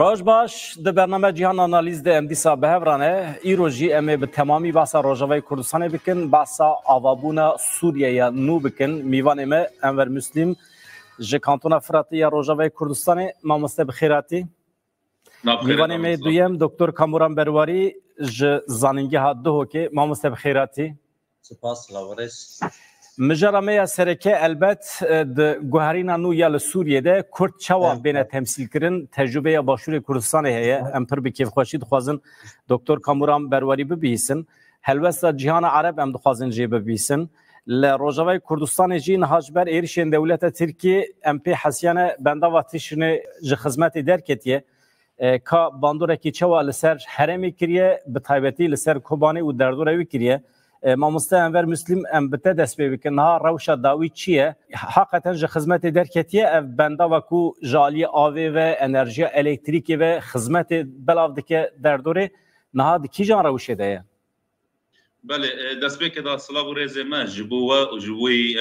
راج باش د برنامه جهان آنالیز د امدیسا بهورانه ایروژی امه به تمامی بحث روجاوی کردستان بکن بحث آوابونا سوریه یا نو بکن میوان امه انور مسلم ج کانتون فراتی یا روجاوی کردستان مامسته بخیراتی میوان امه دویم دکتر کاموران برواری ج زانینگی ها دو که مامسته بخیراتی سپاس لاورس مجرمه سرکه البته د گوهرینا نو یا سوریه ده کرد چوا بین تمثیل کردن تجربه باشور کردستان هست امپر به کیف خوشید خوازن دکتر کاموران برواری ببیسن هلوستا جهان عرب ام دخوازن جی ببیسن لروجاوی کردستان جین هاجبر ایرشین دولت ترکیه امپی حسیان بنده و تشن ج خدمت درکتیه که باندوره کی چوا لسر حرمی کریه به تایبتی لسر کوبانی و دردوره کریه مامسته انور مسلم ام بته دست بکن ها روشا داوی چیه حقیقتا ج خدمت درکتیه بنده و کو جالی آوی و انرژی الکتریکی و خدمت بلاو دکه دردوره نه کی جان روشه ده بله دست بکدا سلام و رزه ما جبو و جبوی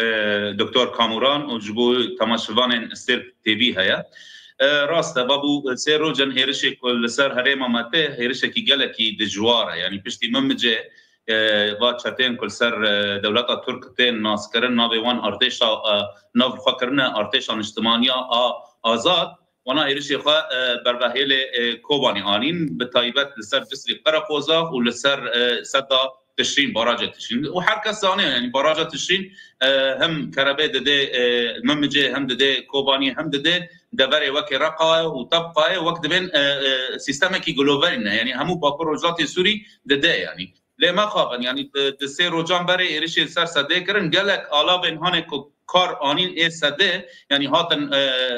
دکتر کاموران و جبو تماشاوان استر تیوی هيا راسته بابو سه روزن هرش کل سر هرم ماته هرش کی گله کی دجواره یعنی پشتی ممجه و چتین کل سر دولت ترک تین ناس کردن ناویوان ارتش ناو فکرن ارتش اجتماعی آزاد وانا هرش خو بروهیل کوبانی آنین به تایبت لسر جسری قرقوزا و لسر صدا تشرين براجة تشرين وحركة ثانية يعني براجة تشرين هم كربي ددي ممجة هم ددي كوباني هم ددي دبري وكي رقا وطبقة وقت بين سيستمكي جلوبالنا يعني همو باكوروجات سوري ددي يعني ليه ما خابن يعني دسي روجان بري إيريش سر سده كرن قالك آلا بين هاني كار آنين إيه سده يعني هاتن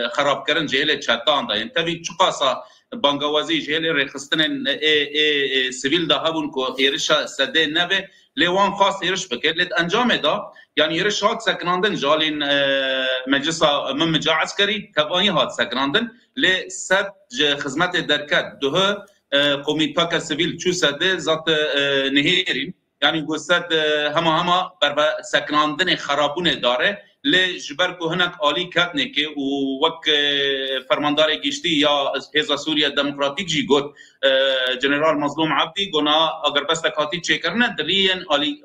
خراب كرن جهل چتان دا يعني تبي چقاسا بانگوازی جهل رخصتن سیویل ده هبون که ایرش سده نبه لیوان خاص ایرش بکر لیت انجام دا یعنی ایرش هات سکناندن جالین مجلس ممجا عسکری توانی هات سکناندن لی صد خدمت درکت دوه قومیتاک سیویل چو سده ذات نهیرین یعنی گوستد هما بر سکناندن خرابون داره لی جبر کو هنک عالی کتنه که و وک فرماندار گشتی یا حزب سوریه دموکراتیک جی گوت جنرال مظلوم عبدی گنا اگر بس تکاتی چه کرنه دلین عالی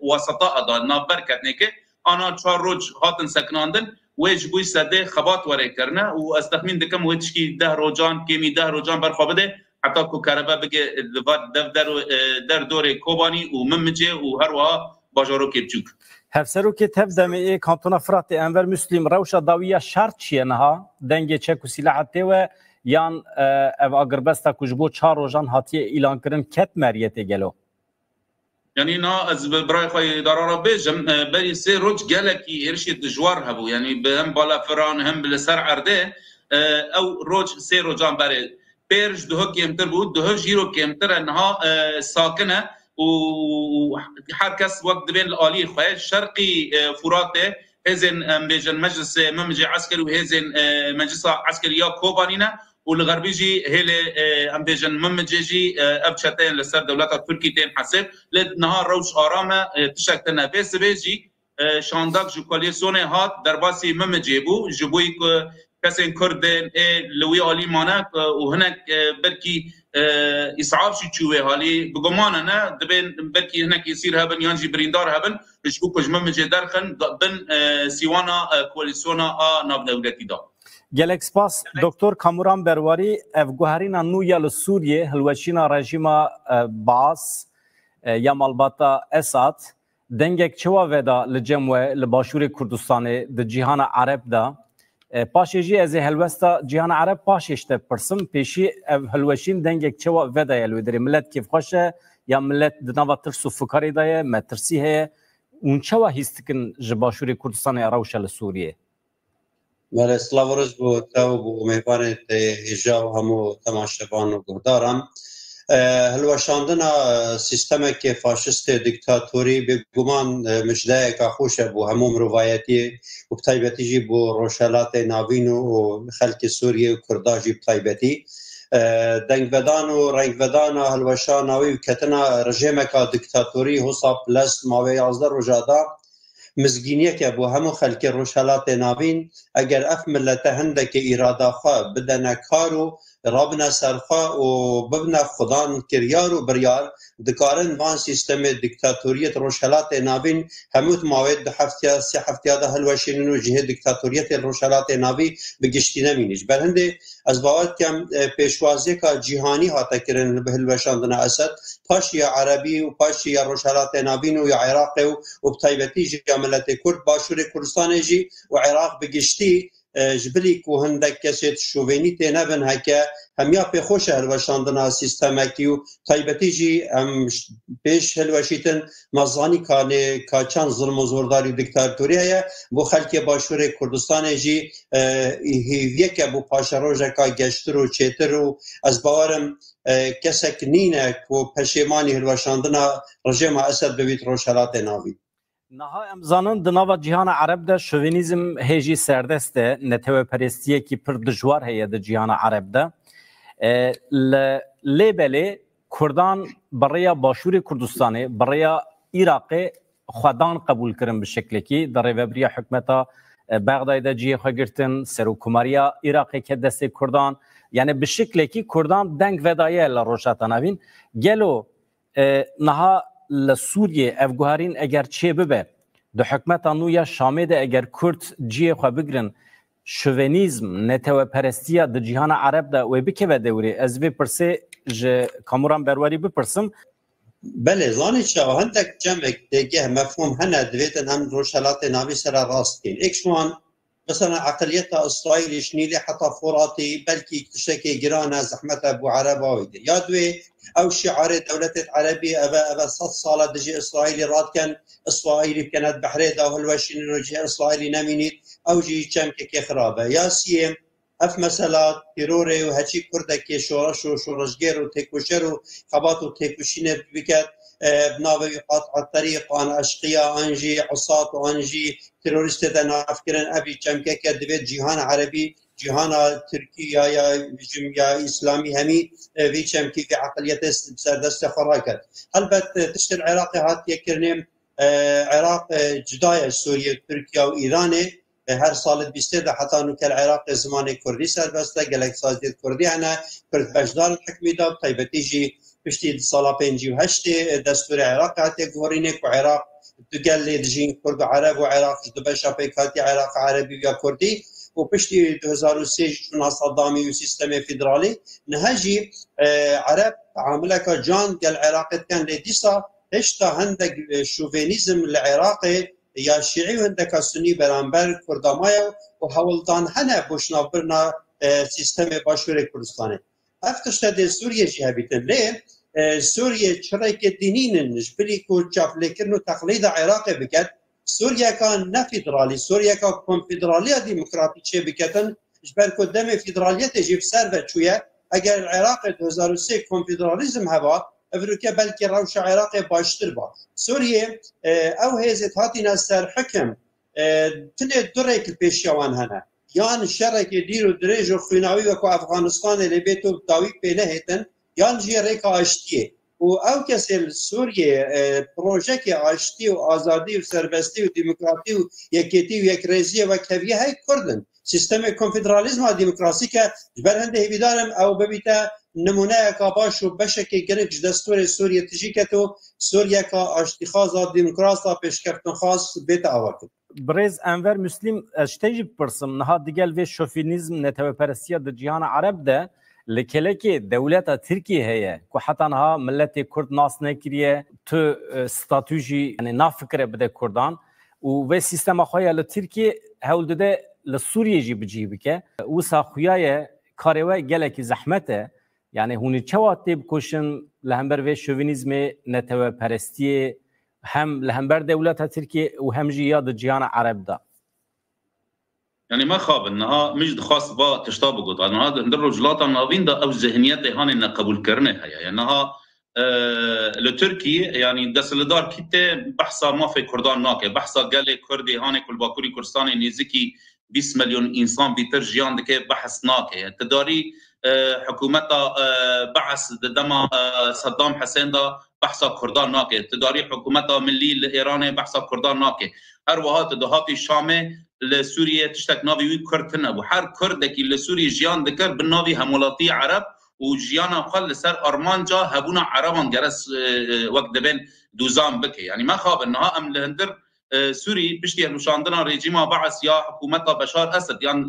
واسطه ادا نابر کتنه که آنها 4 روز هاتن سکناندن وجبوی سده خبات وره کرنه و استخمین دکم وچکی 10 روزان کمی 10 روزان برخوابده حتی کو کربا بگه در دور کوبانی و ممجه و هر وا باجارو کپچوک هفسرو که تبدمه کانتون فرات انور مسلم روشا داویه شرط چیه نها دنگ چک و سلاحته و یان او اگر بستا کجبو 4 روزان هاتیه اعلان کردن کت مریته گلو یعنی نا از برای خوی دارا بجم بری 3 روز گلکی ارشید دجوار هبو یعنی به هم بالا فران هم بلسر عرده او روز 3 روزان بری برج دوه کمتر بود دوه جیرو کمتر انها ساکنه و هر کس وقت بین العالی خواه شرقی فراته هزین بیجن مجلس ممجی عسکری و هزین مجلس عسکری یا کوبانینه و الغربی جی هل ام بیجن ممجی جی ابچتین لسر دولت ترکی تین حسب لد نهار روش آرامه تشکتنه بیس بیجی شانداک جو کوالیسیون هات در باسی ممجی بو جبوی کسین کردن لوی عالی مانک و هنک بلکی اسعاف شي تشوي هالي بقمانه نه دبن بلكي هناك يصير هبن يانجي بريندار هبن بشكو كجمم جدارخن بن سيوانا كواليسيونا ناب دولتي دا گلکس پاس دکتر کاموران برواری افغوهرینا نو یا سوریه هلوشینا رژیم باس یا مالباتا اساد دنگک چوا ودا لجموه لباشور کردستان د جهان عرب دا پاشیجی از هلوستا جهان عرب پاشیشته پرسم پیشی هلوشین دنگک چوا ودا یلو دری ملت کیف خوشه یا ملت دنوا ترسو فکری دایه مترسی هه اون چوا هستکن جباشور کردستان روشل سوریه بله سلاورز بو تو بو مهبان ایجا همو تماشاوان و گردارم هلوشاندن سیستم که فاشیست دیکتاتوری به گمان مجده که خوشه بو هموم روایتی و بطایبتی جی بو روشلات ناوین و خلق سوریه و کرداجی بطایبتی دنگ بدان و رنگ بدان هلوشاناوی و کتنا رژیم که دیکتاتوری حساب لست ماوی 11 روزادا مزگینیه که بو همو خلک روشالات نابین اگر اف ملت هندک اراده خواه بدن کارو رابنا سرخوا و ببنا خدان کریار و بریار دکارن وان سیستم دیکتاتوریت روشالات نابین هموت مواد هفته سه هفته ده هلوشینن و جهه دیکتاتوریت روشالات نابی بگشتی نمینیش بر هنده از باید کم پیشوازی که جهانی هاتا کرن به هلوشاندن اسد پاشی عربی و پاشی روشالات نابین و عراق و بطایبتی جی ملت کرد باشور کردستان جی و عراق بگشتی جبلی که هندک کسیت شوینی تنبن هکه همیا پی خوش هلوشاندن سیستمکی و طایبتی جی پیش هلوشیتن مزانی که چند ظلم و زورداری دیکتاتوری هیا بو خلک باشور کردستان جی هیویه که بو پاشروژه که گشتر و چیتر و از باورم کسک نینه که پشیمانی هلوشاندن رژیم اسد ببید روشالات ناوی نها امزانن دناوا جهان عرب ده شوونیزم هیجی سردسته نتوه پرستیه کی پر دجوار هیه ده جهان عرب ده لیبلی کردان برای باشور کردستانه برای عراق خودان قبول کرن به شکلی که در ریوبریا حکمتا بغداد ده جیه خواه گرتن سروکماریا عراق که دست کردان یعنی به شکلی که کردان دنگ ودایه لروشات نوین گلو نها لسوریه افغانین اگر چه ببه دو حکمت نویا شامه ده اگر کرد جیه خواه بگرن شوونیزم نتوه پرستیا ده جهان عرب ده و بکه و دوری از بی پرسه کاموران برواری بپرسم بله زانی شو هندک جمعک دیگه مفهوم هنه دویتن هم روشالات ناوی سر راست کن اکشوان مثلا عقلية إسرائيل شنيلي حتى فراتي بلكي تشتكي جيران زحمة أبو عرب وايد يا دوي أو شعار دولة العربية أبا 100 سالة دجي إسرائيلي راد كان إسرائيلي كانت بحرية أو هالوشين وجه إسرائيلي نمينيت أو جي كمك كخرابة يا سيم اف مثلا تيروري وهجي كردك شورش وشورشجير وتيكوشر وخباط وتيكوشين بكات بناوي قاطع الطريق وأنا أشقياء أنجي عصاة وأنجي تيروريست أنا أفكرن أبي كمك كدبيت جهان عربي جهان تركي يا إسلامي همي في كمكي في عقلية بسردست خراكت البت تشت العراق هات يكرنم عراق جداية سوريا تركيا وإيراني هر سال 20 حتى نو العراق زمان كردي سربسته گلک سازی کردی انا کرد بجدار حکمی داد طیبتی جی پشتی سال 58 دستور عراق هاتی گورینک و عراق دگل دجین کرد عرب و عراق دو شاپیکاتی عراق عربی یا کردی و پشتی 2003 چون صدامی و سیستم فدرالی نهجی عرب عامله که جان گل عراق کن دیسا هشتا هندگ شوونیزم العراق یا شیعی و هندک سنی برانبر کردامایا و حولدان هنه بشنابرنا سیستم باشور کردستانه افتشتا ده سوریه جیه بیتن لی سوریه چرا که دینین نجبلی که چافلیکرن و تقلید عراق بکد سوریه که نه فدرالی سوریه که کنفدرالی دموکراتی چه بکتن جبر که دم فدرالیت جیب سر و چویه اگر عراق 2003 کنفدرالیزم هوا افریقیا بلکه روش عراق باشتر با سوریه او هزت هاتینا سر حکم تنه درک پیشوان هنه یان شرک دیر و دریج و خویناوی و که افغانستان لبیتو داوی پینه هیتن یان جیرک آشتیه و او کسی سوریه پروژه آشتی و آزادی و سربستی و دموکراتی و یکیتی و یک ریزی و کویه های کردن سیستم کنفدرالیزم و دموکراسی که برهنده هیویدارم او ببیتا نمونه که باش و بشکی گرک دستور سوریه تجیکتو سوریه که آشتیخواز دموکراسی پیشکفتن خاص بیت آورد برز انور مسلم اشتیجی پرسم نها دیگل و شوفینیزم نتوه پرستیا در جهان عرب ده لکلکی دولت ترکیه هیه که حتی نها ملت کرد ناس نکریه تو ستاتوجی یعنی نافکره بده کردان و سیستم خواهی لترکیه هول داده لسوریه جی بجی بکه و ساخویای کاروای گلکی زحمته یعنی هونی چواتی بکشن لهمبر و شوونیزم نتوه پرستی هم لهمبر دولت ترکیه و هم جی یاد جهان عرب ده يعني ما خاب انها مش خاص با تشتاب قط انها در رجلات ناوين ده او ذهنيات هان ان قبول کرنه هي انها لتركي يعني دسلدار كيته بحثا ما في كردان ناكه بحثا قال كردي هان كل باكوري كردستان نزيكي 20 مليون انسان بيتر جيان دكه بحث ناكه تداري حكومتها بعث دما صدام حسين ده بحثا کردان ناکه تداری حکومت ملی ایران بحثا کردان ناکه هر وهات دهاتی شام لسوريا تشتك نافي وي كرتنا وحر كردكي لسوريا جيان ذكر بالنافي همولاتي عرب وجيانا خل سر ارمانجا هبونا عربان جرس وقت بين دوزان بكي يعني ما خاب انها ام لهندر سوري بشتي مشاندنا ريجيما بعث يا حكومه بشار اسد يعني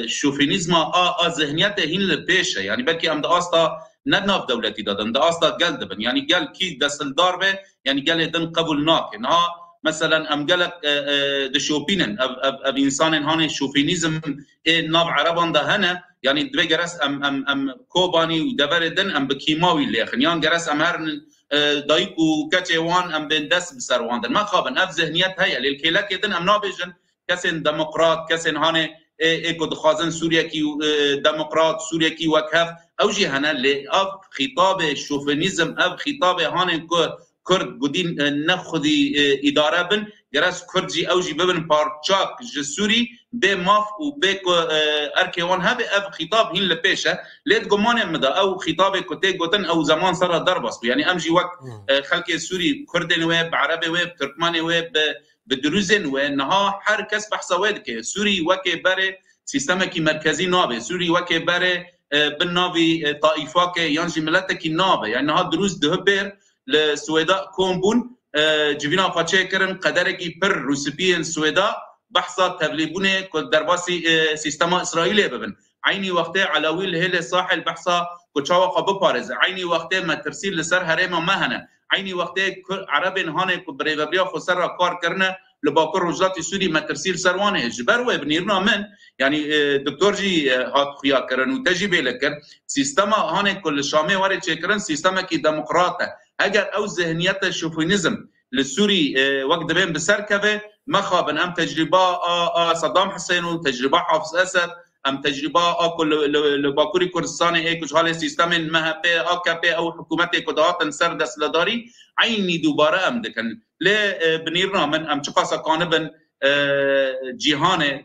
شوفينيزما ذهنيته هين لبيشه يعني بلكي ام داستا ندناف دولتي دادن داستا قلدبن يعني قال كي دسل ضربه يعني قال دن قبولناك انها مثلا ام قالك دشوبينن اب انسان هاني شوفينيزم ناف عربان ده هنا يعني دبي جرس ام كوباني ودبردن ام بكيماوي ليخن يعني جرس ام هرن دايكو كاتيوان ام بندس بسرواندن ما خابن اف ذهنيت هي للكيلك يدن ام نابجن كسن ديمقراط كسن هاني ايكو دخازن سوريا كي ديمقراط سوريا كي وكهف او جي هنا لي اب خطاب الشوفينيزم اب خطاب هاني كرد قدين نخذي إدارة بن جرس كردجي أوجي ببن بارتشاك جسوري بماف وبيك أركيوان هذا أب خطاب هين لبيشة ليت جمانة مدى أو خطاب كتير قطن أو زمان صار ضربس يعني أمجي وقت خلك السوري كردن ويب عربي ويب تركماني ويب بدروزن وإنها حركس بحث ويدك سوري وكي بري سيستمك مركزي نابي سوري وكي بري بالنابي طائفاك ينجي ملتك النابي يعني هذا دروز دهبير لسويداء كومبون جبنا فاتشي كرن قدركي بر روسبيين سويداء بحثا تبليبونه كل درباسي سيستما إسرائيلي ببن عيني وقته علويل هيل الساحل بحثا كتشاوا قبو بارز عيني وقته ما ترسيل لسر هريما مهنة عيني وقته عربين هاني كبريبابليا خسر كار كرنا لباكر رجلات سوري ما ترسيل سروانه جبر وبنيرنا من يعني دكتور جي هات خيا كرن وتجيب لكن سيستما هاني كل شامي وارد شكرن سيستما كي ديمقراطه اگر او ذهنیت شوفینیزم للسوري وقت بين بسركبه ما خابن ام تجربه صدام حسين وتجربه حافظ اسد ام تجربه كل لباكوري كردستان هيك حال سيستم مهب اكب او حكومت كدات سر دسلداري عيني دوباره ام دكن ل بنيرنا من ام چقاسا قانبن جهان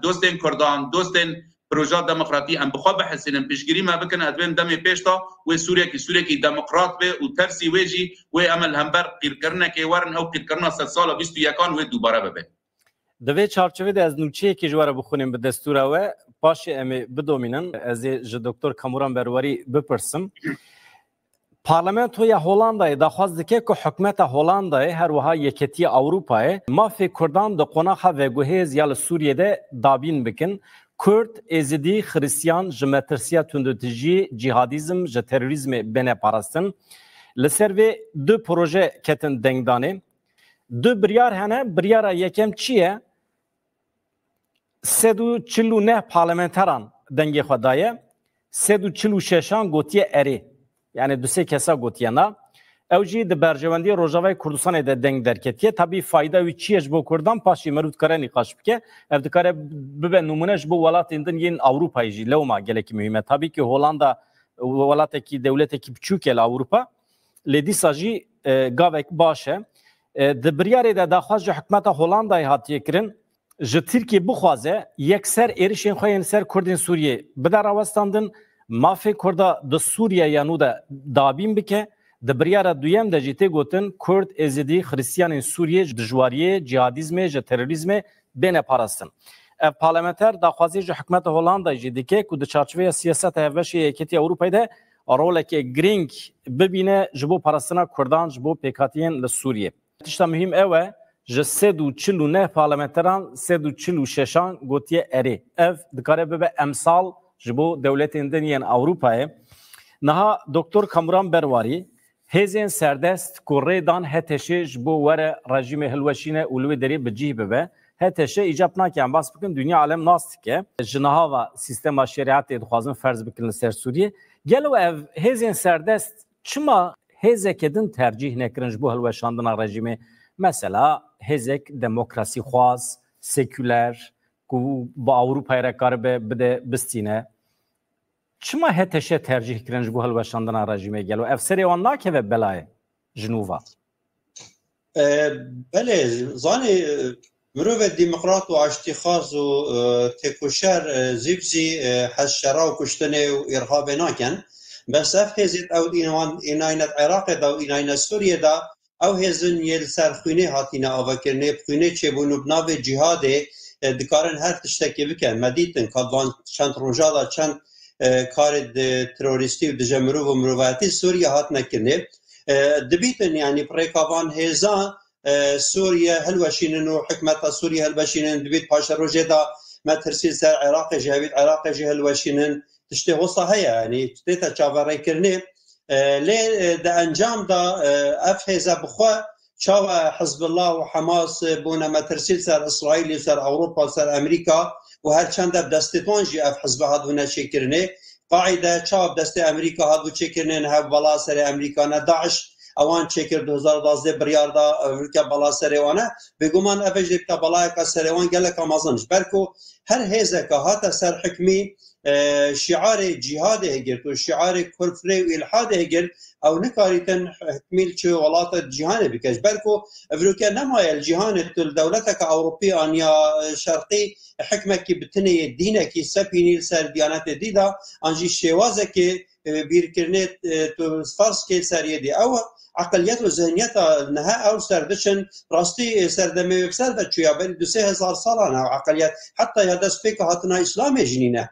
دوستن كردان دوستن پروژه دموکراتی ام بخواه بحثینم پیشگیری ما بکنه ادوین دمی پیشتا و سوریا کی دموکرات به و ترسی ویجی و عمل همبر قیر کرنه که ورن او قیر کرنه 100 سال 21 و دوباره ببه دوی چارچوبه ده از نوچه که جواره بخونیم به دستور و پاش امی بدومینن از دکتر کاموران برواری بپرسم پارلمانتوی هولندای دخواست که حکومت هولندای هر وها یکتی اروپای مافی کردان د قوناخ و گوهز یال سوریه ده دابین بکن Kürt, Ezidi, Hristiyan, ji metirsiya tundutijî, cihadîzm, ji terorîzmê bene parastin. Li ser vê du proje ketin dengdanê. Du biryar hene, biryara yekem çi ye? 349 parlamenteran dengê xwe daye. 346 gotiye erê. Yani du-sê kesa gotiye na. Ew jî di berjewendiyê Rojavayê Kurdistanê de deng derketiye. Tabî fayda wî çi ye ji bo Kurdan paşî merû dikare nîqaş bike. Ev dikare bibe numune ji bo welatên din yên Ewropayê jî lewma gelekî mühim e. Tabî ki Hollanda welatekî dewletekî biçûk e li Ewropa. Lê dîsa jî gavek baş e. Di biryarê de daxwaz ji hikûmeta Hollandayê hatiye kirin ji Tirkiye bixwaze yekser êrişên xwe yên ser Kurdên Sûriyê bide rawestandin mafê Kurda di Sûriye nû de dabîn bike. د بریاره دویم د جیته گوتن کرد ازدی خریستیان سوریه دجواریه جهادیزم ج تروریسم بین پاراستن پارلمانتر د خوازی ج حکومت هولندا جدیکه کو د چارچوبه سیاست هوشی یکتی اروپای ده رولکه گرینگ ببینه جبو پاراستنا کردان جبو پیکاتین ل سوریه تشتا مهم اوه ج 349 پارلمانتران 346 گوتیه اری اف دکاره به امثال جبو دولتین دنیان اروپای نها دکتر کامران برواری هزین سردست کوریدان هتشه جبو وره رژیم هلوشینه اولوی دری بجیه ببه هتشه ایجاب نکن باس بکن دنیا عالم ناست که جناها و سیستم شریعت دخوازن فرض بکن سر سوریه گلو اف هزین سردست چما هزک دن ترجیح نکرن جبو هلوشاندن رژیم مثلا هزک دموکراسی خواز سکولر کو با اروپای رکاربه بده بستینه چما هتشه ترجیح کرنج بو هلوشاندن رژیمه گلو افسری وان ناکه و بلای جنوبا بله زانی مروف ديمقراط و اشتخاص و تکوشر زیبزی حشره و کشتنه و ارهاب ناکن بس اف هزت او ایناینت عراق دا و ایناینت سوریه دا او هزن یل سرخونه هاتینا آوکرنه بخونه چه بونو بناو جهاده دکارن هر تشتکی بکن مدیتن کادوان چند روژا دا چند کار تروریستی و دجمرو و مروواتی سوریه هات نکنه دبیتن یعنی پریکاوان هزان سوریه هلوشینن و حکمت سوریه هلوشینن دبیت پاش روژه دا ما ترسيل سر عراق جهويد عراق جهل وشينن تشتي غصة هيا يعني تيتا تشافري كرني ليه دا انجام دا افهزة بخوا شاوى حزب الله وحماس بونا ما ترسيل سر اسرائيل سر اوروبا سر امريكا وهر چند بدستتون جي اف حزب هادونا شكرني قاعدة شاو بدست امريكا هادو شكرني نهب بلا سر امريكا داعش اوان چکر 2012 بریار دا ولکه بالا سریوانه بگومان افج دیتا بالا کا سریوان گله کامازنش برکو هر هزه که هات سر حکمی شعار جهاد هگر تو شعار کفر و الحاد هگر او نکاریتن حکمیل چه ولات جهان بکش برکو افروکه نمای جهان دولتک اوروپی یا شرقی حکمه کی بتنی دینه کی سپینیل سر دیانت دیدا انجی شوازه که بیرکرنه تو فارس که سریه دی او عقلیت و ذهنیت نها او سردشن راستی سردمه بکسر و چویا بری 2000 سالانه عقلیت حتی یادست فکر هاتنا اسلام جنینه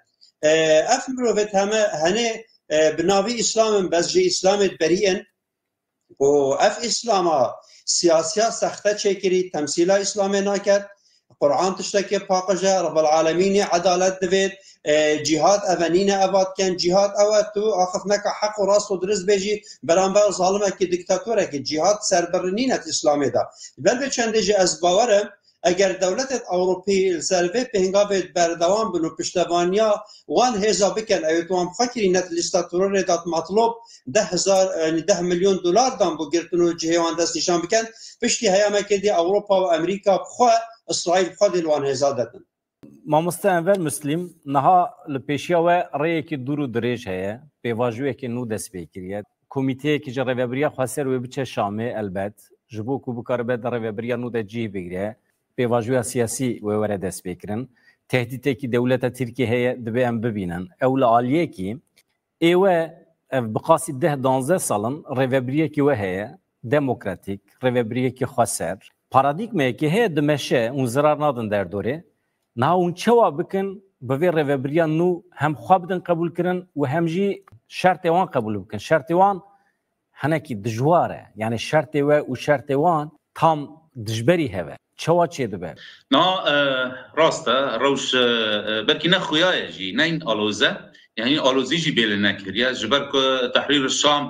اف مروفت همه هنه بناوی اسلام بس جه اسلام بریئن و اف اسلاما سیاسیا سخته چکری تمثیل اسلام ناکرد قرآن تشتكي باقجة رب العالمين عدالة دويد جهاد أفنين أباد كان جهاد أواتو أخفناك حق وراس ودرس بيجي برانبار ظالمة كي ديكتاتورة كي جهاد سربرنينة إسلامي دا بل بچند جي أزباورم اگر دولت اوروپی سلوه پهنگاوید بردوام بنو پشتوانیا وان هزا بکن ایتوان فکری نت لیستاتورور دات مطلوب 10 میلیون دلار دام بو گرتنو جهوان دست نشان بکن پشتی هیامه که دی اوروپا و امریکا بخوا اسرائیل خود الوان هزا دادن مامۆستا ئەنڤەر مسلیم نەها لە پێشیەوە ڕێیەکی دوور و درێژ هەیە پێواژوویەکی نو دەست پێ کردێت کۆمیتەیەکی جە ڕێڤەبریە خواسەر وێ بچێ شامێ ئەلبەت ji bo ku bikaribe de rêveberiya nû de cih bigire pêvajoya siyasî wê were dest pêkirin tehdîtekî dewleta Tirkiye heye dibe em bibînin ew li aliyekî êwe ev bi qasî 10-12 salin rêveberiyekî we heye demokratîk rêveberiyekî xweser paradîgmeyekî heye dimeşe û zirar nadin derdorê niha hûn çawa bikin bi vê rêveberiya nû hem xwe bidin qebûlkirin û hem jî şertê wan qebûl bikin şertê wan henekî dijwar e yani şertê we û şertê wan tam dijberî heve çawa çê dibe na rast e rewş belkî ne xuyaye jî neyn aloze yani alozî jî bêle nekiriye ji ber ku Tehrîr Şam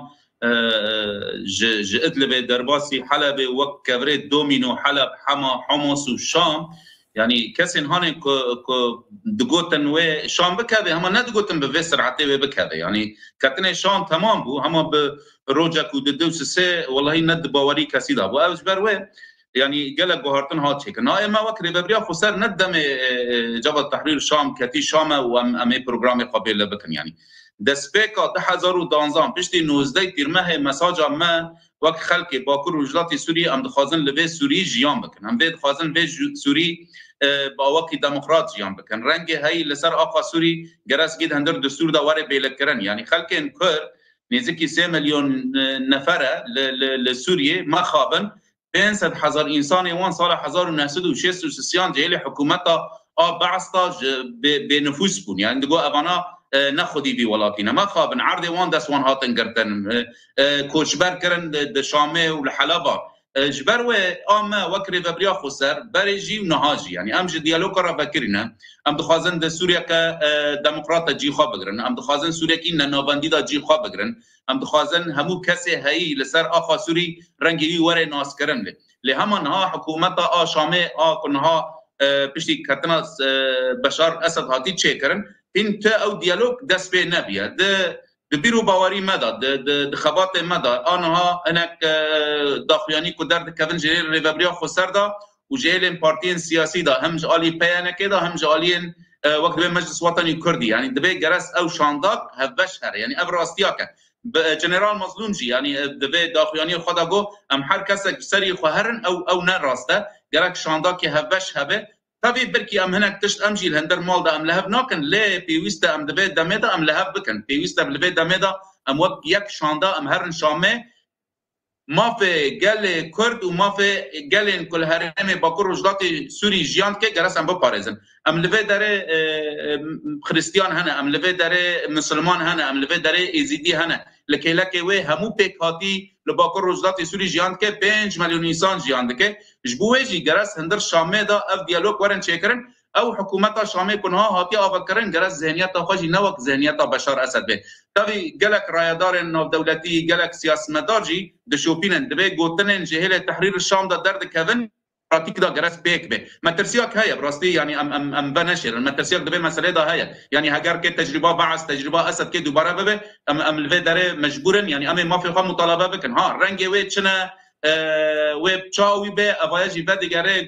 ji Idlibê derbasî Helebê wek kevirê domîno Heleb Hema Homs û Şam yani kesên hanê ku digotin wê Şam bikeve hema ne digotin bi vê serhetê wê bikeve yani ketinê Şam temam bû hema bi rojek û di dew sê wellahî ne di bawerî kesî da bû ew ji ber wê yani gelek guhartin hat çêkin na ema wek rêveberiya xweser ne demê ceva Tehrîr Şam ketî Şam e û em ê programê xwe bêle bikin yani destpêka 2012 piştî 19 tîrmehê mesaja me wek xelkê Bakur û Jilatê Sûriyê em dixwazin li vê Sûrî jiyan bikin em vê dixwazin vê Sûrî bi awakî demokrat jiyan bikin rengê heyî li ser axa Sûrî gereskî hindir destûr da were bêlekirin yani xelkên Kurd nêzîkî 3 milyon nefer e li Sûriyê me xabin 500,000 insanê wan sala 1966 cihêlê hikûmeta a Be'sta bênifûs bûn yani digo evana nexwedî vî welatî ne me xabin erdê wan dest wan hatin girtin koçber kirin di Şamê û li Heleba ji ber wê a me wek rêveberiya xweser berê jî û niha jî yani em ji diyaloga re vekirîne em dixwazin di Sûriyeke demokrata cî xwe bigirin em dixwazin Sûriyekî nenavendî da cî xwe bigirin em dixwazin hemû kesê heyî li ser axa Sûrî rengê wî were naskirin lê hema niha hikûmeta a Şamê a ku niha piştî ketina Beşar Esed hatî çêkirin hîn te ew diyalog dest pê nebiye di bîr û bawerî me da di xebatê me da aniha hinek daxuyanî ku derdikevin ji rêveberiya xweser da û ji hêlên partiyên siyasî da hem ji alî PNK da hem ji aliyên wek dibe Meclis Watanî Kurdî yani dibe geres ew şandak hevbeş here yani ev rastiyake General Mazlûm jî yani dibe daxuyanî xwe da got em her kesek serî xwe herin ew ne rast e gerek şandakê hevbeş hebe Tabii belki em hinek tişt em jî li hindir mal da em li hev nakin lê pêwîst e em divê demê de em li hev bikin pêwîst e li vê demê da ام وقت یک شانده ام هرن شامه ما في گل کرد و ما في گل کل هرم باکر رجدات سوری جیان که گرس ام بپارزن ام لوی داره خریستیان هنه ام لوی داره مسلمان هنه ام لوی داره ایزیدی هنه لکه وی همو پیک هاتی لباکر رجدات سوری جیان که 5 میلیون انسان جیان دکه جبوه جی گرس هندر شامه دا اف دیالوگ ورن چیکرن او حکومت شامه کنها هاتی آفکرن گرس ذهنیت خوشی نوک ذهنیت بشار اسد به تاوی گلک رایدار نو دولتی گلک سیاستمدار جی دشوپینن دبه گوتنن جهل تحریر الشام دا درد کون پراتیک دا گرس بیک به مترسیاک هيا براستی یعنی ام بنشر مترسیاک دبه مسئله دا هيا یعنی اگر که تجربه بعث تجربه اسد که دوباره ببه ام لوی داره مجبورن یعنی ام ما فی خام مطالبه بکن ها رنگ وی چنه وی چاوی به اوایجی به دیگره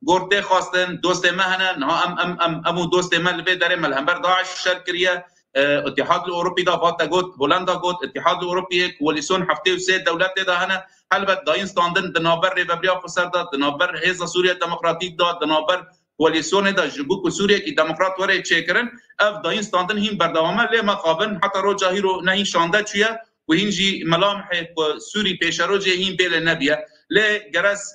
گورته خواستن دوست مهنن ها امو دوست مل به داره ملهمبر داعش شرکریه اتحاد الاوروبی دا باتا گوت هولندا گوت اتحاد الاوروبی کولیسیون هفته و سه دولت دا هنه البته داین ستاندن دنابر ریپبلیک خسر دا دنابر حزب سوریه دموکراتیک دا دنابر کولیسیون دا جبوک سوریه کی دموکرات وره چیکرن اف داین ستاندن هم بردوامه لی مقابن حتی رو جاهیرو نهی شانده چیه و هنجی ملامح سوری پیشرو جه هم بیل نبیه لی گرس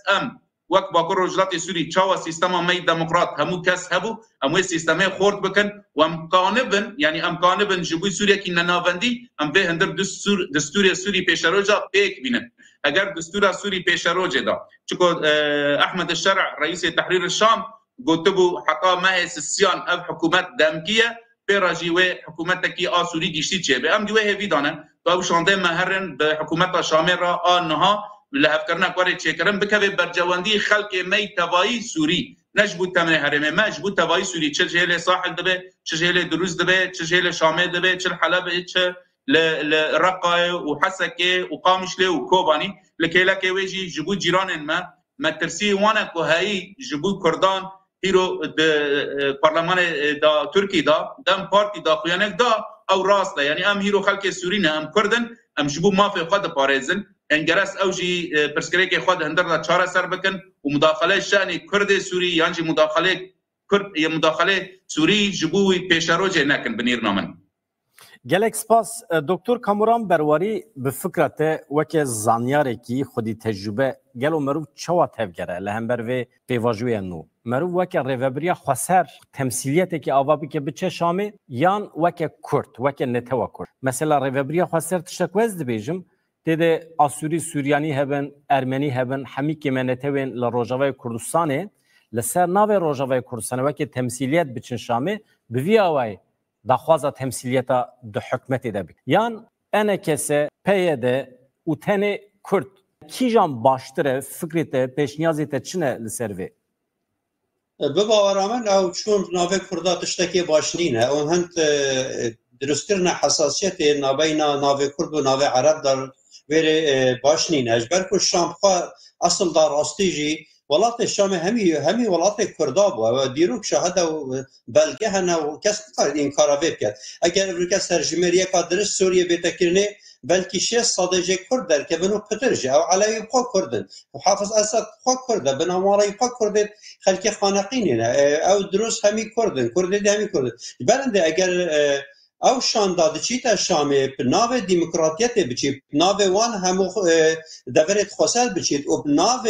وقت باکر رجلات سوری چاوا سیستم می دموکرات همو کس هبو همو سیستم خورد بکن و امکانبن یعنی امکانبن جبوی سوریه کی نناوندی ام به هندر دستور سوری پیشروجا پیک بینن اگر دستور سوری پیشروجا دا چکو احمد الشرع رئیس تحریر الشام گوتبو حقا ما سیان اف حکومت دمکیه براجی و حکومت کی آسوری گشتی چه به ام دیوه هوی دانن تو شانده مهرن به حکومت شامل را آنها لحف کرنا کوری چیکرم بکوی برجواندی خلق می توایی سوری نجبود تمن حرمه مجبود توایی سوری چه جهل ساحل دبه چه جهل دروز دبه چه جهل شامه دبه چه حلب چه لرقه و حسکه و قامش له و کوبانی لکه ویجی جبود جیران ما ترسی وانا کو هایی جبود کردان هیرو پارلمان دا ترکی دا دم پارتی دا خوانک دا او راسته یعنی ام هیرو خلق سوری نه ام کردن ام جبود مافی خود پارێزن انگرس اوجی پرسکریک خود هندر دا چاره سر بکن و مداخله شأن کرد سوری یعنی مداخله کرد یا مداخله سوری جبوی پیشروج نکن بنیر نامن گلک سپاس دکتر کاموران برواری به فکرت وک زانیاره کی خودی تجربه گلو مرو چوا تفگره لهمبر و پیواجوی نو مرو وک ریوبریا خسر تمثیلیت کی اوابی که بچه شامی یان وک کرد وک نتوا کرد مثلا ریوبریا خسر تشکوز دبیجم دیده آسوری سوریانی هبن ارمنی هبن همی که منتوین لروجاوای کردستانه لسر ناو روجاوای کردستانه وکی تمثیلیت بچن شامه بوی آوای دخوازا تمثیلیتا ده حکمتی ده بی یان انه کسه پیده و تنه کرد کی جان باشتره فکرته پیشنیازیته چنه لسر وی؟ بباورامن او چون ناو کردا تشتکی باشنینه او هند درسترنا حساسیت نابینا ناو کرد و ناو عرب در ویره باشنینه اجبر که شام خواه اصل دار راستیجی ولات الشام همی ولات کردا بو و دیروک شاهد و بلگه هنه و کس نکارد این کارا بکرد اگر روی سرجمهریه کادرست سوریه بیتکرنه بلکه 6 صادجه کرد در که بنو پترجه او علای خواه کردن و حافظ اسد خواه کرده بنامارای خواه کردن خلک خانقینه او دروس همی کردن کرده همی کردن بلنده اگر او شان داده چی تا شامه ناو دیموکراتیت بچید ناو وان همو دورت خسل بچید و ناو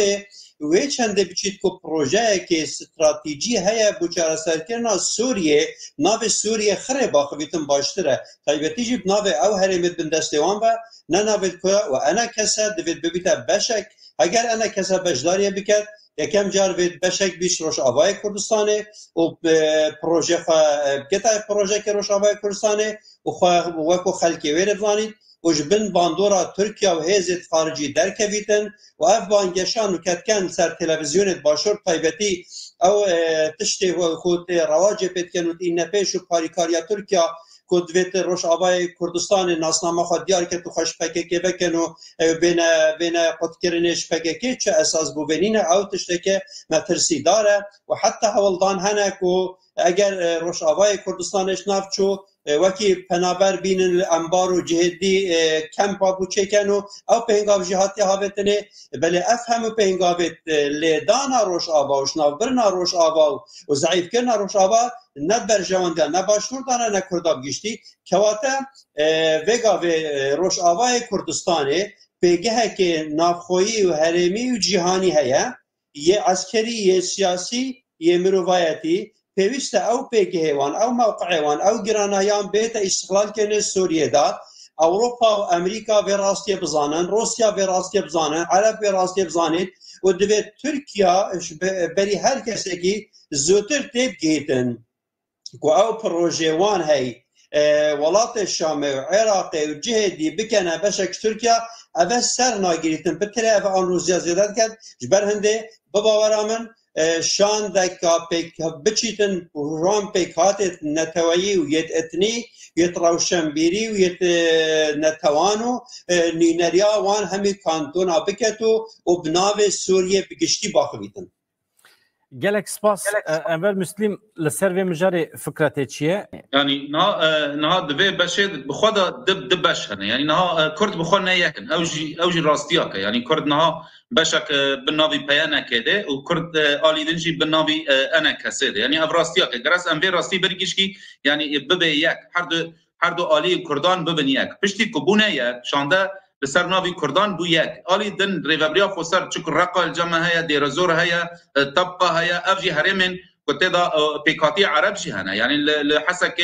وی چنده بچید که پروژه که استراتیجی هیا بچاره سرکرنا سوریه ناو سوریه خره باخویتن باشتره طیبتی جیب ناو او هرمت بندستوان و نه ناو که و انا کسا دوید ببیتا بشک اگر انا کسا بجداریه بکرد یکم جار وید بشک بیش روش آوای کردستانه و پروژه پروژه که روش آوای کردستانه و وکو خلکی ویرد وانید و جبن باندورا ترکیه و هیزت خارجی درکویتن و اف بانگشان و کتکن سر تلویزیونت باشور طیبتی او تشتی خود رواج پیتکن و این نپیش و پاریکاریا ترکیه کدویت روش آبای کردستان ناسنامه خود دیار که تو خوش پککی بکن و بین قدکرنش پککی چه اساس بوینین او تشتی که مترسی داره و حتی حولدان هنه که اگر روش آبای کردستانش نفت چو وکی پنابر بین الانبار و جهدی کمپا بو چکن و او پهنگاو جهاتی هاوتنه بله افهم پهنگاوت لیدانا روش آبا و شنافبرنا روش آبا و ضعیف کرنا روش آبا نه برجوانده نه باشور دانه نه کرداب گشتی کواتا وگا و روش آبای کردستانه پیگه که نافخویی و هرمی و جهانی هیا یه عسکری یه سیاسی یه مروایتی پیوست او پیگه وان او موقع وان او گرانایان بیت استقلال کنه سوریه دا اوروپا و امریکا به راستی بزانن روسیا به راستی بزانن عرب به راستی بزانن و دوی ترکیا بری هر کسی که زودتر تیب گیتن و او پروژه وان هی ولات الشام و عراق و جهدی بکنه بشک ترکیا اوه سر ناگیریتن بتره اوه آن روزیا زیادت کرد جبر هنده بباورامن شان دکا پیک بچیتن رام پیکات نتوایی و یت اتنی یت روشنبیری و یت نتوانو نینریا وان همی کانتونا بکتو و بناو سوریه بگشتی باخویتن گلک سپاس انور مسلم لسر و مجاری فکرته چیه؟ يعني نا دبي بشد بخدا دب بشهنه يعني نا كرد بخنا يكن اوجي راستياك يعني كرد نا بشك بالنافي بيانا كده وكرد آلي دنجي بالنافي انا كسده يعني اف راستياك جراس ام في راستي بريكشكي يعني ببي يك هر دو آلي كردان ببن يك پشتي كبونه يك شانده لسر ناوی کردان بو یک آلی دن ریوبریا خسر چکر رقا الجمع هيا ديرزور هيا طبقه هيا افجي هرمن كتدا بيكاتي عرب جي هنا يعني لحسك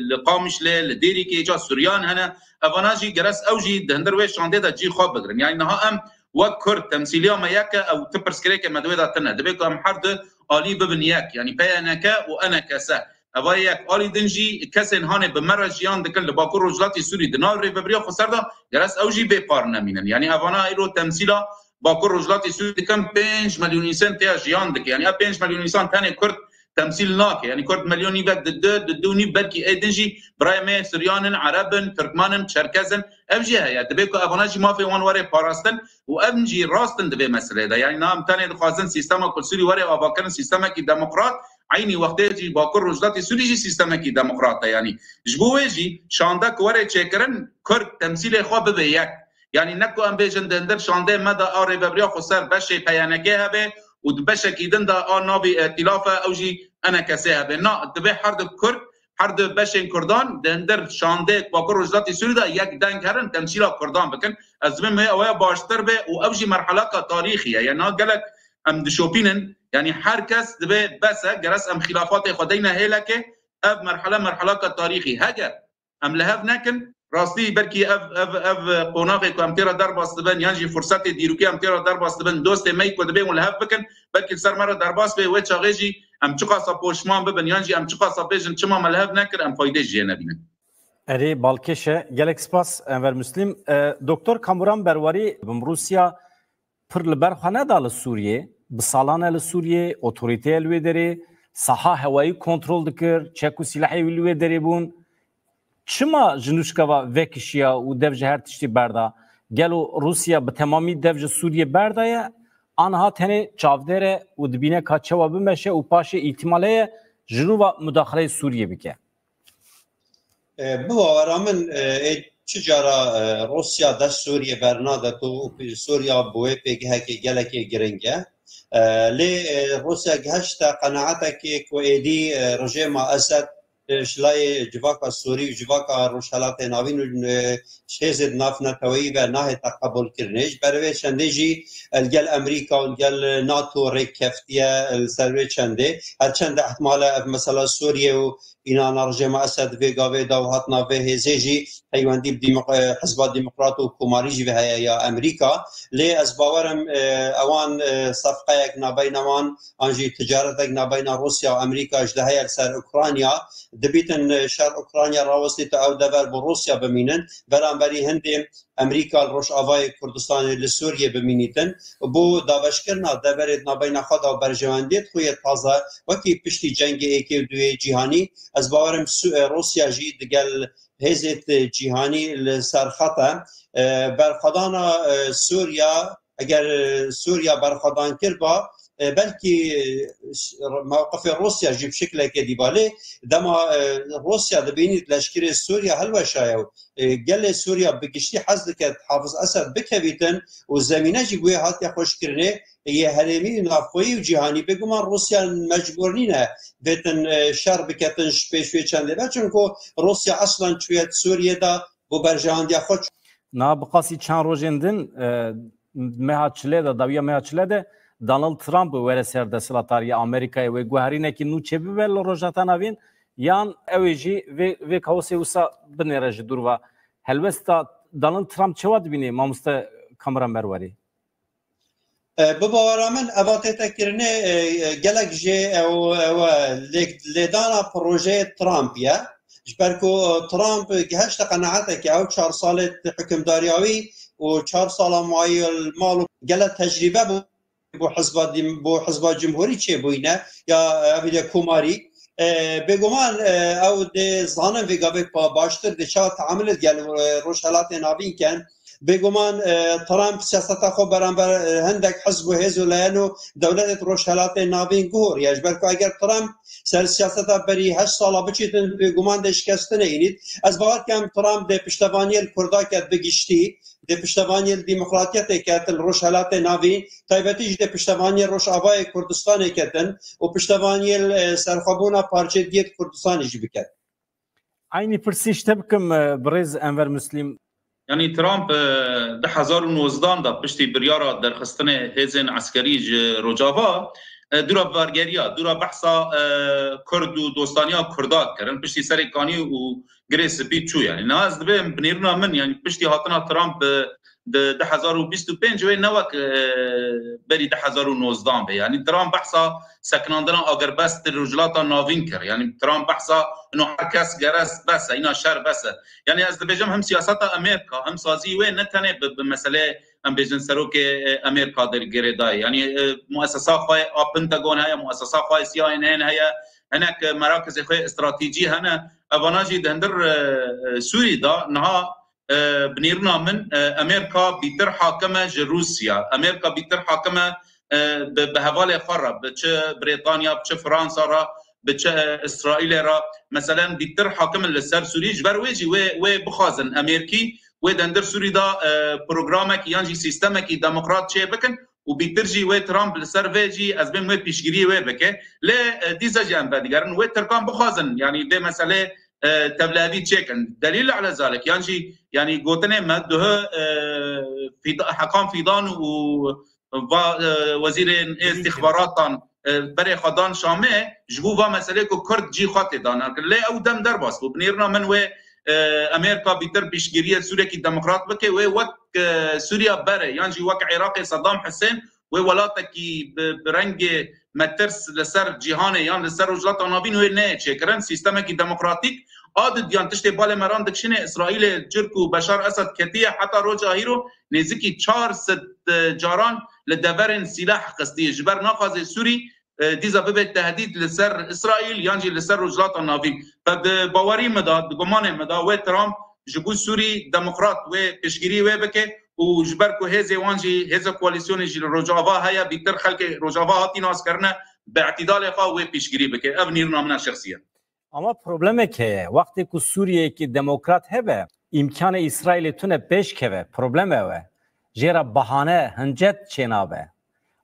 لقامش لديري كي جا سوريان هنا افاناجي جرس اوجي دهندر ويش شانده دا جي خواب بگرن يعني نها ام وكر تمثيليه ما يك او تبرسكريك مدوي دا تنه دبيكو ام حرد آلي ببن يك يعني بيانك وانا كسا اوایک آلی دنجی کسین هانه به مرجیان دکن لباکو رجلاتی سوری دنال ریوبریا خسر دا جرس اوجی بپار نمینن يعني افانا ایرو تمثیلا باکو رجلاتی سوری دکن 5 مليون انسان تیا جیان دک يعني 5 مليون انسان تاني کرد تمثيل ناك يعني كرد مليوني بك دوني بركي ايدنجي برايمه سريان عربن تركمانن شركزن افجي هيا دبيكو افوناجي ما في وان وري باراستن وابنجي راستن دبي مساله ده يعني نام تاني خازن سيستم كل سوري وري اباكن سيستم كي ديمقراط عيني وقتي باكر رجلاتي سوري جي سيستم كي ديمقراط يعني جبويجي شاندك وري تشكرن كرد تمثيل خو ببيك يعني نكو ام بيجن دندر شانده مدى اري ببريا خسر بشي بيانكه هبه ودبشكي دندا نابي ائتلافه اوجي انا كسيها بنا دبي حرد كرد حرد بشين كردان دندر شاندك باكر رجلاتي سوريدا يك دنگ هرن تمثيل كردان بكن ازمن ما اويا باشتر به واوجي مرحله تاريخيه يعني قالك ام دشوبينن يعني هر کس دبي بس جرس ام خلافات خدينا هيلك اف مرحله تاريخي هاجر ام لهف نكن راستي بركي اف قناقي كامتيرا درباس دبن ينجي فرصتي ديروكي امتيرا درباس دبن دوست ميك ودبي ولهف بكن بركي سر مره درباس به وچا غيجي ام چقا سپوشمان ببن ينجي ام چقا سپيجن چما ملهف نكر ام فايده جينا بينن اری بالکشه گلک سپاس انور مسلم دکتر کامران برواری بم روسیا پر لبرخانه دال سوریه بسالانه لسوریه اوتوریته الویدری ساحه هوایی کنترل دکر چکو سلاحی الویدری بون چما جنوشکا وکشیا و devje her tiştî berda gelo Rusya bi temamî devje Sûriye berdaya anha tenê çavdere û dibîne ka çawa bimeşe û paşê îhtimaleye ji nûva mudaxeleyê Sûriye bike. Biwara min çi cara Rusya dest Sûriye bernada û Sûriya bûye pêgihekê gelekê giring e lê Rusya gihişta qenaatekê ku êdî rejêma Esed شلای جواکا سوری و جواکا روشالات ناوین و شهزد ناف نتوایی و ناه تقبل کرنش بروی چنده جی الگل امریکا و الگل ناتو ریکفتیه السروی چنده هر چند احتمال مثلا سوریه و اینا رژیم اسد و گاوه داوهاتنا و هزه جی حیواندی حزب دموکرات و کماری جی و یا امریکا لی از باورم اوان صفقه یک نابین اوان انجی تجارت یک نابین روسیا و امریکا اجدهی سر اوکراینیا دبیتن شهر اوکراینیا راوستی تا او دور با روسیا بمینن برانبری هندی امریکا روش آوای کردستان لسوریه بمینیتن بو داوشکرنا دورت نابین خود و برجواندیت خوی تازه وکی پشتی جنگ ایکی دوی جهانی از باورم روسیا جی دگل هزت جهانی لسرخطه برخدان سوریا اگر سوریا برخدان کرد با بلكي موقف روسيا جي بشكل كديبالي دما روسيا دبينيت لشكري سوريا هلوا شايو قال سوريا بقشتي حزك حافظ اسد بكبيتن والزمينه جيبوي هاتي خوش كرني هي هرمي نافوي وجهاني بگمان روسيا مجبورنينه بتن شر بكتن شبيش في چنده بچونكو روسيا اصلا شويه سوريا دا بو برجان دي خوش نا بقاسي چان روجندن مهاچله دا داویا مهاچله ده Donald Trump وره سردسلاتاری آمریکای و گوهرینه که نو چه بیل روزاتا نوین یان اویجی و کاوسی وسا بنرج دور و هلوستا دونالد ترامپ چواد بینی مامست کامران بروری بباور من اوات تکرنه گلک جه او لیدانا پروژه ترامپ یا جبرکو ترامپ هشت قناعته که او 4 سال حکمداریاوی و 4 سال معای المال گلک تجربه بو حزب جمهوری چه بوینه یا اویده کوماری بگمان او ده زانه ویگابه پا باشتر ده چا تعامل گل روشالات ناوین کن بگمان ترامپ سیاست خو برانبر هندک حزب و هزو لینو دولت روشالات ناوین گور یا جبرکو اگر ترامپ سر سیاست بری 8 سالا بچیتن بگمان ده شکستنه اینید از باید کم ترامپ ده پشتوانی الکردا کد بگشتی ده پشتوانی دموکراتیت کتن روشالات ناوین تایبتیش ده پشتوانی روش آبای کردستان کتن و پشتوانی سرخابونا پارچه دیت کردستانیش بکت aynı پرسیش تبکم برز انور مسلم يعني ترامب ده 2019 دا پشتی بریارا درخستن هزن عسکری روجاوا دورا بارگریا دورا بحثا کرد و دوستانیا کردات کردن پشتی سرکانی و گریس پیچو يعني ناز دبه بنیرنا من يعني پشتی هاتنا ترامپ ده 2025 و نوک بری ده 2019 به يعني ترامپ بحثا سکناندنا آگربست رجلاتا ناوین کرد يعني ترامپ بحثا انه هر کس گرس بس اینا شر بس يعني از دبجم هم سیاست امریکا هم سازی و نتنه بمساله ام بيجن سروك امريكا در جريداي يعني مؤسسات خوي بنتاغون هي مؤسسات خوي سي ان ان هي هناك مراكز خوي استراتيجي هنا افاناجي دندر سوري دا نها بنيرنا من امريكا بيتر حاكمه روسيا امريكا بيتر حاكمه بهوالي خرب بتش بريطانيا بتش فرنسا را بتش اسرائيل را مثلا بيتر حاكم للسر سوري جبر ويجي و بخازن امريكي ودندر سوري دا برنامج يانجي سيستمك ديمقراط شي بكن وبيترجي و ترامب لسرفيجي از بين و بيشغيري و بك لا ديزا جنب ديغرن و تركان بخازن يعني بمساله تبلادي تشيكن دليل على ذلك يانجي يعني غوتنه مده في حكام فيضان و وزير استخبارات بري خدان شامه جبوا مساله كرد جي خاطي دانا لا او دم درباس وبنيرنا من و امريكا بيتر بيشغيريه سوريا كي ديمقراط بكي وك سوريا بري يعني وك عراقي صدام حسين وولاتك برنج مترس لسر جهان يعني لسر رجلات نابين و نه شكرن سيستم كي ديمقراطيك عاد ديان تشتي بالمران دكشنه اسرائيل جركو بشار اسد كتيه حتى روجا هيرو نزكي 400 جاران لدبرن سلاح قصدي جبر ناقض سوري ديزا ببت تهديد لسر اسرائيل يانجي لسر رجلات النافي فد باوري مدى بگمان مدى و ترامب جبو سوري ديمقراط و بشگيري و بك وجبركو هزي وانجي هزا كواليسيون جي روجافا هيا بيتر خلق روجافا هاتي ناس کرنا باعتدال خا و بشگيري بك ابنيرنا من شخصيا اما پروبلم که وقتی که سوریه که دموکرات هبه امکان اسرائیل تونه پیش که پروبلم هبه جرا بهانه هنجت چنابه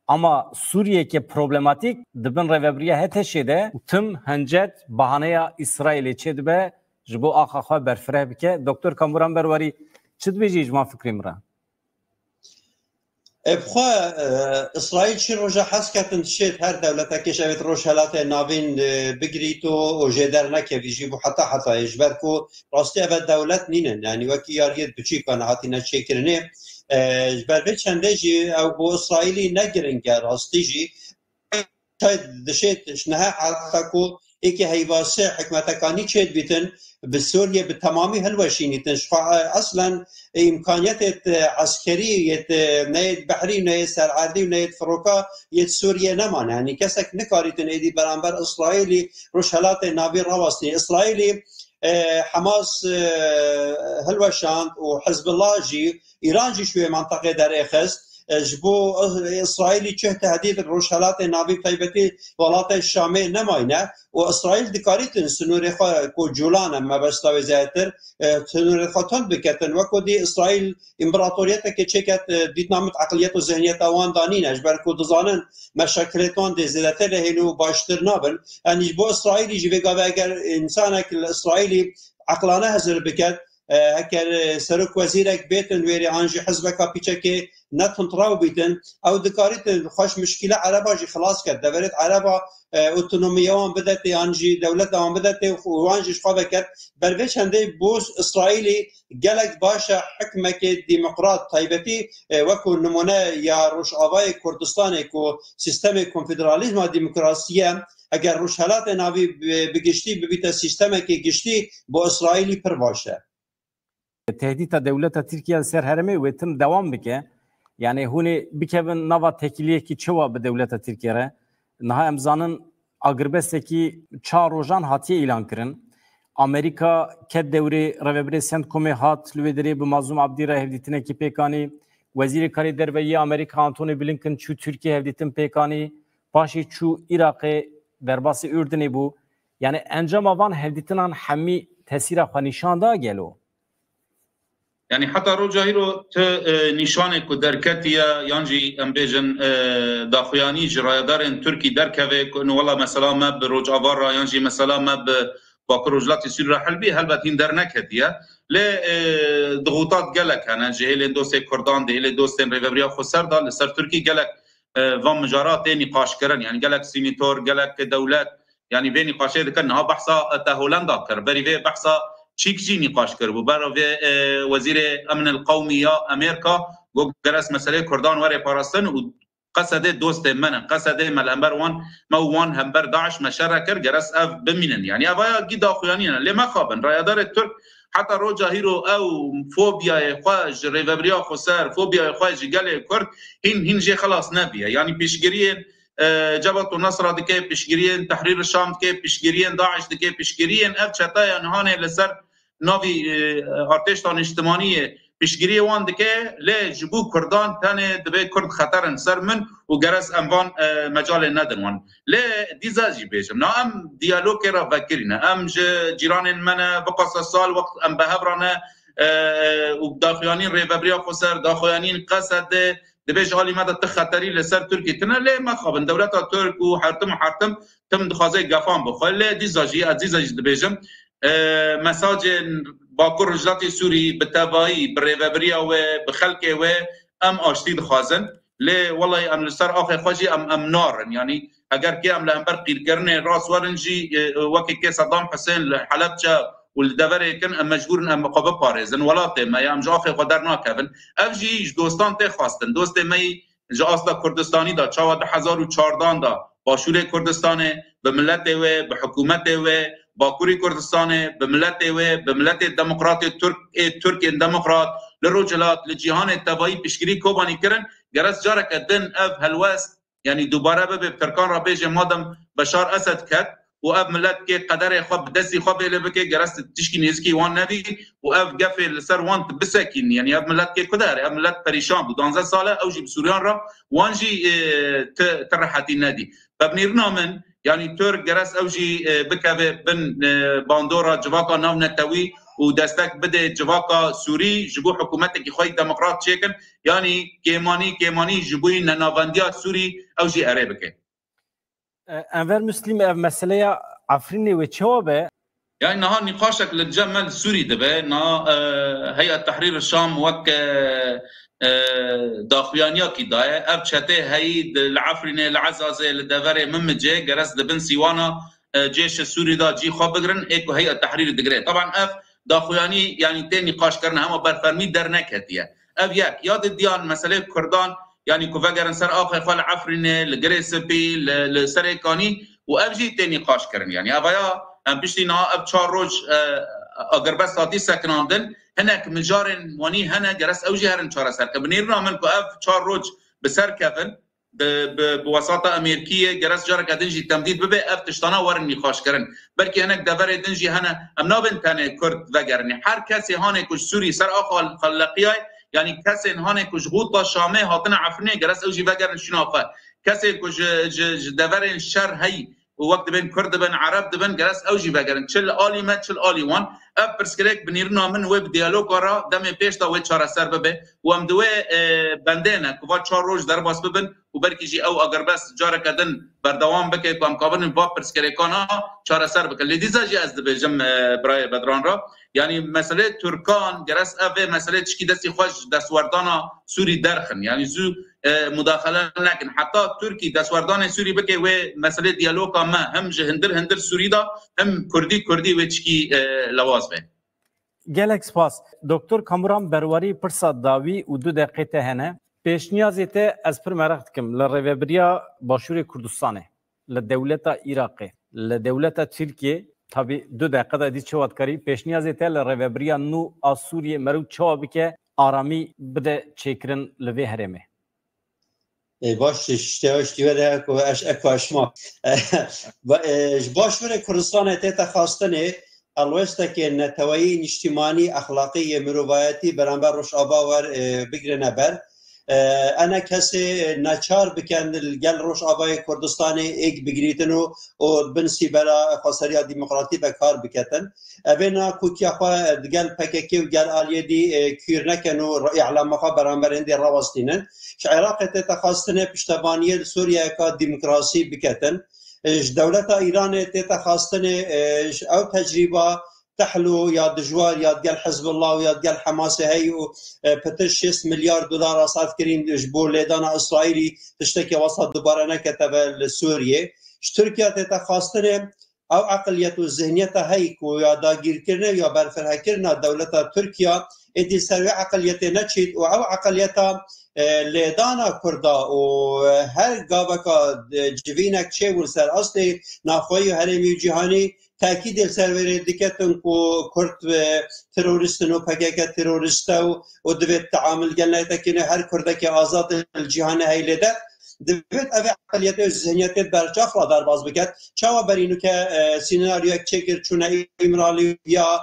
اما سوریه که پروبلماتیک دبن روبریه هتشیده تم هنجت بهانه اسرائیل چدبه جبو آخا خواه برفره بکه دکتر کاموران بروری چد بیجی جما فکریم را بخوا اسرائیل چی روژه حس کتن شید هر دولتا که شوید روشالات ناوین بگریتو و جدر نکویجی بو حتی اجبر کو راستی اول دولت نینن یعنی وکی یاریت بچی کنه حتی نچه کرنه جبر به چنده جی او بو اسرائیلی نگرنگه راستی جی دشید شنها حتی کو ایکی هیواسه حکمتکانی چید بیتن بسوريا بالتمامي هالوشيني تنشخ اصلا امكانيات عسكريه نيت بحري نيت سرعردي ونيت فروكا يت سوريا نمان يعني كسك نكاريتن ايدي برانبر اسرائيلي روشالات نابي رواستي اسرائيلي حماس هالوشان وحزب الله جي ايران جي شويه منطقه در اخست جبو اسرائیلی چه تهدید روشالات ناوی تایبتی ولات شامی نماینه و اسرائیل دکاریتن سنوری خو کو جولان ما بستاوی زیاتر سنوری خاتون بکتن و کو دی اسرائیل امپراتوریت که چکت دیتنامت عقلیت و ذهنیت آوان دانین اجبر کو دزانن مشکلتان دی زیاتر هلو باشتر نابن یعنی بو اسرائیلی جوی اگر انسان اسرائیلی عقلانه هزر بکت اگر سرک وزیرک بیتن ویری آنجی حزب کاپیچه که نتونتراو بیتن او دکاریت خوش مشکل عربا جی خلاص کرد دورت عربا اوتونومیوان بدته آنجی دولت آن بدته وانجیش خواه کرد برویش هنده بوز اسرائیلی گلک باشه حکمه که دیمقراط طایبتی وکو نمونه یا روش آوای کردستان که سیستم کنفدرالیزم و دیمقراسیه اگر روش حالات ناوی بگشتی ببیت سیستم که گشتی با اسرائیلی پر باشه تهدید دولت ترکیه سر هرمه و تم دوام بکه yani huni bikevin nava tekiliye ki çeva be devleta Türkiye'ye naha emzanın agrbesteki çar rojan hatiye ilan kirin. Amerika ked devri revebre sentkomi hat lüvederi bu mazlum abdira hevditine ki pekani veziri kari derveyi Amerika Antony Blinken çu Türkiye hevditin pekani paşi çu Irak'e derbası Ürdün'e bu yani encam avan hevditinan hemi tesira xanişanda gelo. يعني حتى روجاهيرو نشانك دركتيا يانجي امبيجن داخياني جرايدارن تركي دركه انه والله مثلا ما بروج افارا يانجي مثلا ما باكروجلاتي سوريا حلبي هلبتين درنكتيا ل ضغوطات قالك انا جهل دوسي كردان دي دوستن ريفريا خسر دال سر تركي قالك فم مجارات نقاش كرن يعني قالك سينيتور قالك دولات يعني بين نقاشات كانها بحثا هولندا كر بري بحثا چیکجی نقاش کرد و برای وزیر امن القومی یا امریکا گفت درس مسئله کردان وره پاراستن و قصد دوست من قصد ملامبر وان موان همبر داعش مشارکر جرس اف بمینن يعني ابا گید اخوانینا لما خابن رایدار ترک حتی رو جاهیرو او فوبیا خواج ریوبریا خسر فوبیا خواج گل کرد هین جه خلاص نبیه يعني پیشگیری جبهة النصرة دكي بشجرين تحرير الشام دكي بشجرين داعش دكي بشجرين اف چتايا نهانه لسر ناوي ارتشتان اجتماعية بشجري وان دكي لا جبو كردان تاني دبي كرد خطرن سر من وجرس اموان مجال ندن وان لا ديزاجي بيجم نا ام ديالوج را فكرنا ام جيران منا بقص السال وقت ام بهبرنا وداخيانين ريفابريا خسر داخيانين قصد دبيج حالي مدى تخطري لسر تركي تنا ليه ما خابن دولة ترك وحرتم تم دخازي قفان بخوال ليه ديزاجي دبيجم مساج باكور رجلاتي سوري بتابعي بريفابريا وبخلقه وام اشتي دخازن ليه والله ام لسر اخي خواجي ام نارن يعني اگر كي ام لامبر قير كرني راس ورنجي وكي كي صدام حسين حلبجه والدبر كان مجبور ان مقابل باريزن ولاته ما يام جاخي قدرنا كفن افجي دوستان ته خواستن دوست مي جا اصلا كردستاني دا 4014 دا باشور كردستان بملت و بحكومت و باكوري كردستان بملت و بملت الديمقراط ترك ديمقراط للرجلات لجهان التبعي بشكري كوباني كرن جرس جارك الدن اف هلواس يعني دوباره بتركان ربيج مادم بشار اسد كت واب ملت كي قدر خو بدسي خو بيله بكي جرست تشكي نيزكي وان نبي واب قفل سر وان بسكين يعني اب ملت كي قدر اب ملت بريشان بدانزا ساله اوجي بسوريان را وانجي ترحتي النادي فبنيرنا من يعني ترك جرس اوجي بكبه بن باندورا جواكا ناو نتوي ودستك بده جواكا سوري جبو حكومتك خوي ديمقراط شيكن يعني كيماني جبوي نناونديا سوري اوجي عربكي انور مسلم اف مسئله عفرینی و چوابه يعني نهار نقاشك للجمل السوري دبا نا هيئة تحرير الشام وك داخليانيا كي داي اف چته هي العفرينه العزازه لدفره ممجه جرس دبن سيوانا جيش السوري دا جي خبرن ايكو هيئة تحرير دغري طبعا اف داخلياني يعني تاني نقاش کرنا هم برفرمي درنكتيه اف ياك ياد ديان مساله كردان يعني كوفاجرن سر اخر خال عفرينه لجريسبي لسريكاني وابجي تاني نقاش كرن يعني ابايا ام بيشتينا اب تشاروج اگر بس ساتي سكناندن هناك مجارن وني هنا جرس اوجي هرن تشار سر كبنيرنا من كو اف تشاروج بسر كفن بوساطه امريكيه جرس جارك دنجي تمديد ببي اف تشتانا ورن نقاش كرن بلكي هناك دبر دنجي هنا ام نابن تاني كرد وگرني هر كسي هانه كو سوري سر اخال خلقياي یعنی کسی هانه کج غوطا شامه هاتن عفنه گرس اوجی وگرن شنافه کسی کج دورن شر هی وقت بین کرد بین عرب دبن گرس اوجی وگرن چل آلی مت چل آلی وان اب پرسکرک بنیرنا من وب دیالوگ را دم پیش تا و چهار سر ببه و ام دوه بندنه که وا چهار روز در باس ببن و برکی جی او اگر بس جاره کدن بردوام بکه که ام کابن با پرسکرکانا چهار سر بکن لیدیزا جی از دبجم برای بدران را یعنی مسئله ترکان گرس اوه مسئله چکی دستی خوش دستوردانا سوری درخن یعنی زو مداخله نکن حتی ترکی دستوردان سوری بکه و مسئله دیالوگا ما هم هندر سوری دا هم کردی و چکی لواز به گلک سپاس دکتر کامران برواری پرسا داوی و 2 دقیقه هنه پیشنیازی ته از پر مرخت کم لرهبریا باشور کردستانه لدولت عراق لدولت ترکیه tabii 2 dakikada di çavat kari peşniyazê te li rêveberiya nû a Sûriyê merû çawa bike aramî bide çêkirin li vê herêmê. باش اشتیاوشتی وده که اکاشما باش وره کردستان تیتا خواستنه الوسته که نتوایی اجتماعی اخلاقی مروایتی برانبر روش آبا ور بگره نبر انا کسی نچار بکن گل روش آبای کردستان ایک بگریتن و بنسی برا خواستریا دیمقراطی بکار بکتن اوینا کوکیا خواه گل پککی و گل آلیه دی کیر نکن و اعلام خواه برانبر اندی رواستینن عراق تخواستنه پشتبانی سوریه که دیمقراسی بکتن دولت ایران تخواستنه او تجربه تحلو یا دجوار یا دگل حزب الله و یا دگل حماس هی و پتر 6 میلیارد دلار اصاف کرین جبور لیدان اسرائیلی تشتکی وسط دوباره نکتبه لسوریه ترکیه تخواستنه او عقلیت و ذهنیت هی که یا داگیر کرنه یا برفره کرنه دولت ترکیه ادی سروی عقلیت نچید و او عقلیت لیدانا کردا و هر گاوکا جوینک چه و سر اصلی ناخوی هرمی جهانی تاکید سروری دکتن کو کرد تروریستن و پکک تروریستا و دوید تعامل گلنه تکینه هر کرده که آزاد الجهان هیلیده دوید اوه عقلیت و ذهنیت برچاف را در باز بکد چاوا برینو که سیناریو چکر چونه امرالی یا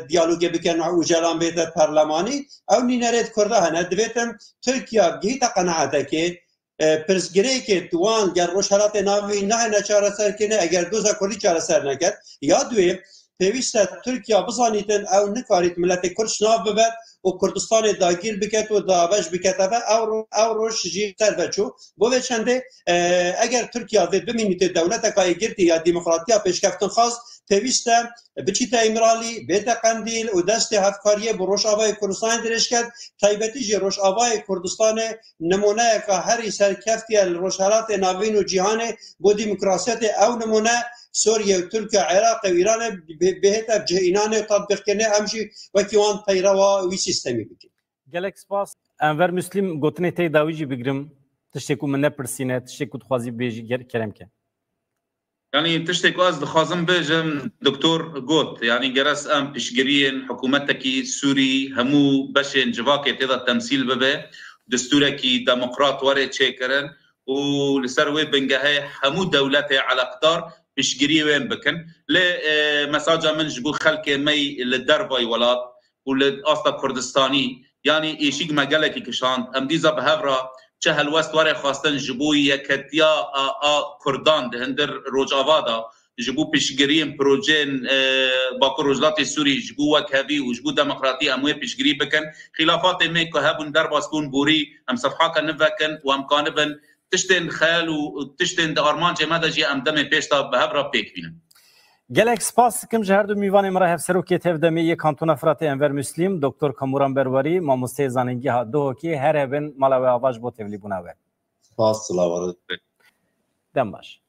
دیالوگ بکن و جلان بیت پارلمانی او نینرد کرده هنه دویتم ترکیه گیت قناعته که پرسگری که دوان گر روشهلات ناوی نه نچاره سر کنه اگر دوزا کلی چاره سر نکرد یا دوی پیوسته ترکیه بزانیتن او نکارید ملت کردش ناو ببد و کردستان داگیر بکت و دابش بکت او روش جی سر بچو بوه چنده اگر ترکیه ببینید دولت که گرتی یا دیمقراطیا پیشکفتن خواست پیوسته بچیت امرالی بیت قندیل و دست هفکاریه بر روش آوای کردستان درش کرد تایبتی جی روش آوای کردستان نمونه که هری سرکفتی روشهلات ناوین و جهان بو دیمقراطیت او نمونه سوریه و ترکیه عراق و ایران بهت جهینان تطبیق کنه همشی وکیوان پیروا وی سیستمی بکن گلک سپاس انور مسلم گوتنه تی داویجی بگرم تشتکو من نپرسینه تشتکو تخوازی بیجی کرم که يعني تشتكي از دخوازم بجم دكتور قوت يعني جرس ام بشجرين حكومتك سوري همو بشن جواكي تدا تمثيل ببه دستوركي ديمقراط وري تشيكرن ولسروي بنجهي همو دولتي على قطار بشجري وين بكن لمساجا من جبو خلق مي للدرباي ولات ولأصلا كردستاني يعني ايشيك مجالكي كشان ام ديزا بهفرا چه هلوست واره خواستن جبوی یکتیا کردان هندر روجاوادا جبو پیشگیریم پروژن باکو روجلات سوری جبو وکهوی و جبو دموکراتی اموی پیشگیری بکن خلافات می که هبون در باسکون بوری ام صفحه کن نوکن و ام کانبن تشتن خیال و تشتن دارمان جمعه جی ام دم پیشتا به هبرا پیک بینن گلک سپاس کم جهر دو میوان مرا هفسرو که تفدمی یک کانتون افراد انور مسلم دکتر کاموران برواری ماموسته زانینگی ها دو که هر هبن مالا و آواج با تفلی بونه سپاس سلاوارد دم باش